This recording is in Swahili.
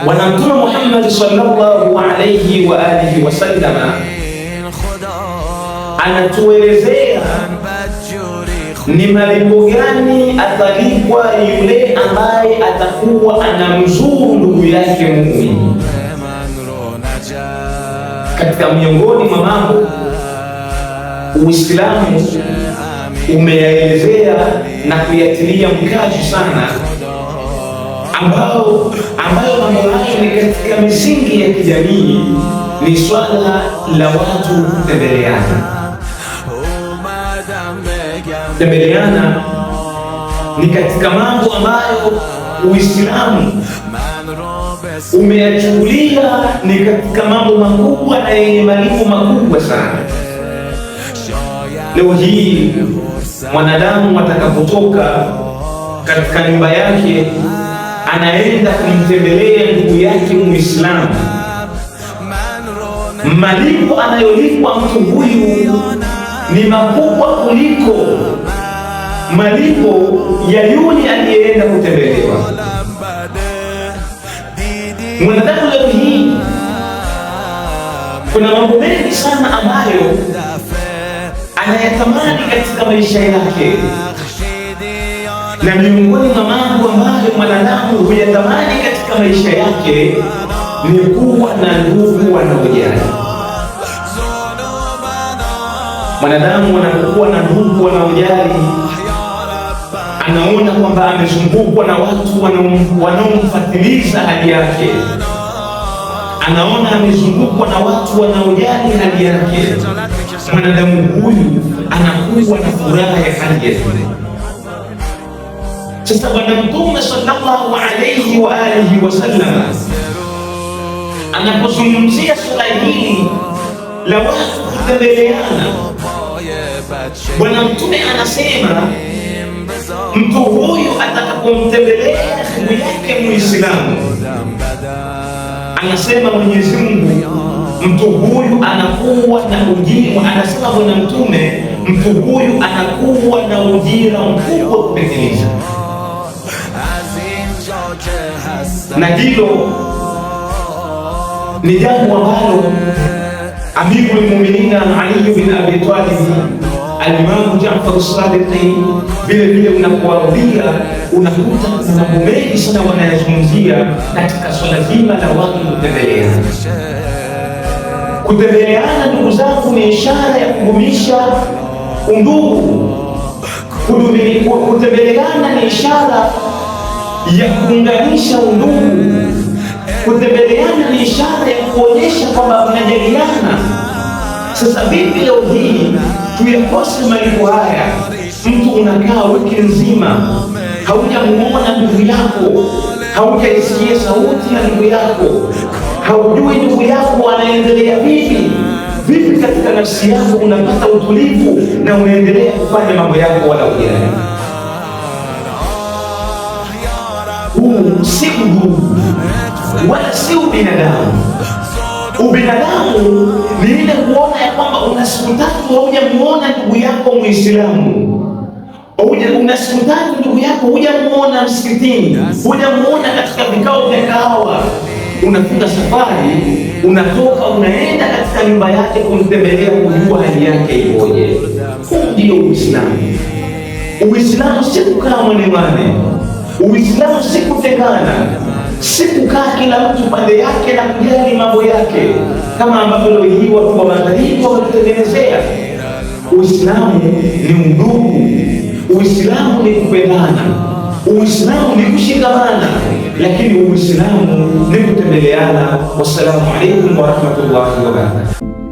Bwana Mtume Muhammad sallallahu alayhi wa alihi wasallam anatuelezea ni malipo gani atalipwa yule ambaye atakuwa anamzuru ndugu yake muumini. Katika miongoni mwa mambo Uislamu umeyaelezea na kuyatilia mkazo sana, ambayo mambo hayo ni katika misingi ya kijamii, ni swala la watu kutembeleana. Kutembeleana ni katika mambo ambayo Uislamu umeyachukulia ni katika mambo makubwa na yenye malipo makubwa sana. Leo hii mwanadamu atakapotoka katika nyumba yake anaenda kumtembelea ndugu yake Muislamu, malipo anayolipwa mtu huyu ni makubwa kuliko malipo ya yule aliyeenda kutembelewa. Mwanadamu leo hii kuna mambo mengi sana ambayo anayatamani katika maisha yake, na miongoni mwa mambo ambayo mwanadamu huyatamani katika maisha yake ni kuwa na ndugu wanaojali. Mwanadamu anapokuwa na ndugu wanaojali, anaona kwamba amezungukwa na watu wanaomfuatiliza hali yake, anaona amezungukwa na watu wanaojali hali yake. Mwanadamu huyu anakuwa na furaha ya hali ya juu. Sasa Bwana Mtume sallallahu alayhi wa alihi wasallam anapozungumzia swala hili la watu kutembeleana, Bwana Mtume anasema mtu huyu atakapomtembelea ndugu yake Muislamu, anasema Mwenyezi Mungu, mtu huyu anakuwa na ujira. Anasema Bwana Mtume, mtu huyu anakuwa na ujira mkubwa kupitiliza. Na hilo ni jambo ambalo Amirul Mu'minin Ali bin Abi Talib, Al-Imam Jaafar As-Sadiq, vile vile unapowaambia unakuta kuna mambo mengi sana wanayazungumzia katika swala zima la watu kutembeleana. Kutembeleana, ndugu zangu, ni ishara ya kudumisha undugu. Kutembeleana ni ishara ya kuunganisha undugu. Kutembeleana ni ishara ya kuonyesha kwamba mnajaliana. Sasa vipi leo hii tuyakose malipo haya? Mtu unakaa wiki nzima haujamuona ndugu yako, haujaisikia sauti ya ndugu yako, haujui ndugu yako anaendelea vipi. Vipi katika nafsi yako unapata utulivu na unaendelea kufanya mambo yako wala ujali? Huu si udugu wala si ubinadamu. Ubinadamu ni ile kuona ya kwamba una siku tatu haujamuona ndugu yako Muislamu, una siku tatu ndugu yako hujamuona msikitini, hujamuona katika vikao vya kahawa. Unafunga safari, unatoka unaenda katika nyumba yake kumtembelea, kujua hali yake ipoje. Huu ndio Uislamu. Uislamu si kukaa mwenyewane. Uislamu si kutengana, si kukaa kila mtu pande yake na kujali mambo yake kama ambavyo leo hii watu wa magharibi wametutengenezea. Uislamu ni undugu. Uislamu ni kupendana. Uislamu ni kushikamana, lakini Uislamu ni kutembeleana. Wassalamu alaikum warahmatullahi wabarakatuh.